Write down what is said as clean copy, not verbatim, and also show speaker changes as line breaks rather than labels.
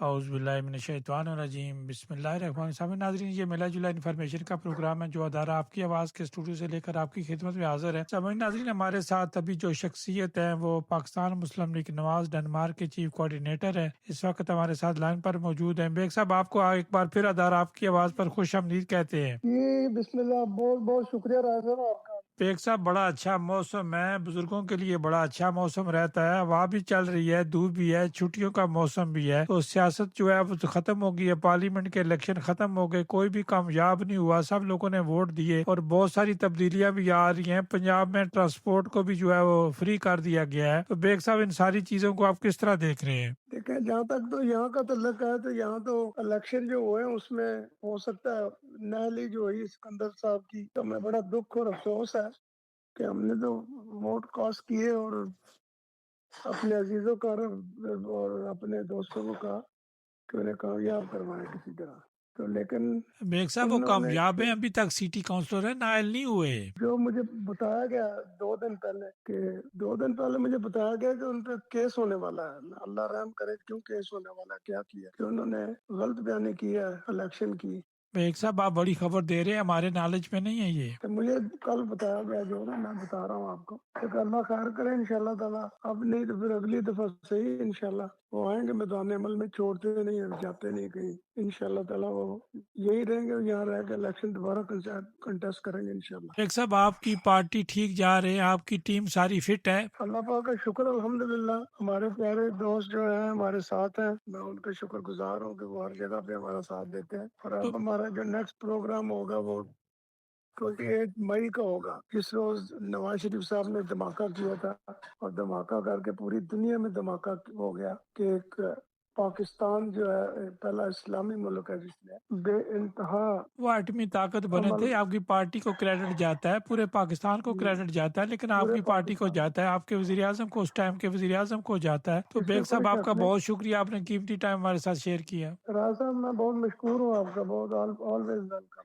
اعوذ باللہ من الشیطان الرجیم، بسم اللہ الرحمن الرحیم۔ ناظرین، یہ ملا جلا انفارمیشن کا پروگرام ہے جو ادارہ آپ کی آواز کے اسٹوڈیو سے لے کر آپ کی خدمت میں حاضر ہے۔ سامعین ناظرین، ہمارے ساتھ ابھی جو شخصیت ہے وہ پاکستان مسلم لیگ نواز ڈنمارک کے چیف کوآرڈینیٹر ہے، اس وقت ہمارے ساتھ لائن پر موجود ہیں۔ بیگ صاحب، آپ کو ایک بار پھر ادارہ آپ کی آواز پر خوش آمدید کہتے ہیں۔
جی بسم اللہ، بہت بہت شکریہ راج صاحب آپ کا۔
بیگ صاحب، بڑا اچھا موسم ہے، بزرگوں کے لیے بڑا اچھا موسم رہتا ہے، ہوا بھی چل رہی ہے، دھوپ بھی ہے، چھٹیوں کا موسم بھی ہے، تو سیاست جو ہے وہ تو ختم ہو گئی ہے، پارلیمنٹ کے الیکشن ختم ہو گئے، کوئی بھی کامیاب نہیں ہوا، سب لوگوں نے ووٹ دیے اور بہت ساری تبدیلیاں بھی آ رہی ہیں۔ پنجاب میں ٹرانسپورٹ کو بھی جو ہے وہ فری کر دیا گیا ہے، تو بیگ صاحب ان ساری چیزوں کو آپ کس طرح دیکھ رہے ہیں؟
دیکھیں، جہاں تک تو یہاں کا تعلق ہے تو یہاں تو الیکشن جو ہوئے اس میں ہو سکتا ہے نہلی جو ہوئی سکندر صاحب کی، تو ہمیں بڑا دکھ اور افسوس ہے کہ ہم نے تو ووٹ کاسٹ کیے اور اپنے عزیزوں کا اور اپنے دوستوں کو کہا کہ انہیں کامیاب کروائیں کسی طرح، تو لیکن
بیگ صاحب، وہ
انہوں نے
کامیاب ہیں، ابھی تک سٹی کاؤنسلر ہیں، نائل نہیں ہوئے۔
جو مجھے بتایا گیا 2 دن پہلے کہ 2 دن پہلے مجھے بتایا گیا کہ ان پہ کیس ہونے والا ہے۔ اللہ رحم کرے، کیوں کیس ہونے والا ہے، کیا کیا کہ انہوں نے غلط بیانی کی ہے الیکشن کی۔
بیگ صاحب، آپ بڑی خبر دے رہے ہیں، ہمارے نالج میں نہیں ہے یہ۔
تو مجھے کل بتایا گیا، جو نا میں بتا رہا ہوں آپ کو، کہ اللہ خیر کرے انشاءاللہ تعالیٰ، اب نہیں تو پھر اگلی دفعہ صحیح انشاءاللہ وہ آئیں گے میدان عمل میں، چھوڑتے نہیں ہیں، جاتے نہیں کہیں، انشاءاللہ تعالیٰ وہ یہی رہیں گے، یہاں رہ کے الیکشن دوبارہ کنٹیسٹ کریں گے انشاءاللہ۔
بیگ صاحب، آپ کی پارٹی ٹھیک جا رہے ہیں، آپ کی ٹیم ساری فٹ ہے؟
اللہ پاک کا شکر الحمدللہ، ہمارے پیارے دوست جو ہیں ہمارے ساتھ ہیں، میں ان کا شکر گزار ہوں کہ وہ ہر جگہ پہ ہمارا ساتھ دیتے ہیں۔ اور
تو
اب ہمارا جو نیکسٹ پروگرام ہوگا وہ 28 مئی کا ہوگا، جس روز نواز شریف صاحب نے دھماکہ کیا تھا، اور دھماکہ کر کے پوری دنیا میں دھماکہ ہو گیا کہ ایک پاکستان جو ہے پہلا اسلامی ملک ہے جس نے بے انتہا
وہ ایٹمی طاقت بنے
عمل
تھے، آپ کی پارٹی کو کریڈٹ جاتا ہے، پورے پاکستان کو کریڈٹ جاتا ہے، لیکن آپ
پورے
کی پارٹی کو
پاکستان،
جاتا ہے، آپ کے وزیر اعظم کو، اس ٹائم کے وزیر اعظم کو جاتا ہے۔ تو
اس
بیگ
میں کوئی
صاحب، آپ کا
شک نہیں۔
بہت شکریہ، آپ نے قیمتی ٹائم ہمارے ساتھ شیئر کیا۔
راز صاحب میں بہت مشکور ہوں آپ کا، بہت آلویز ویلکم۔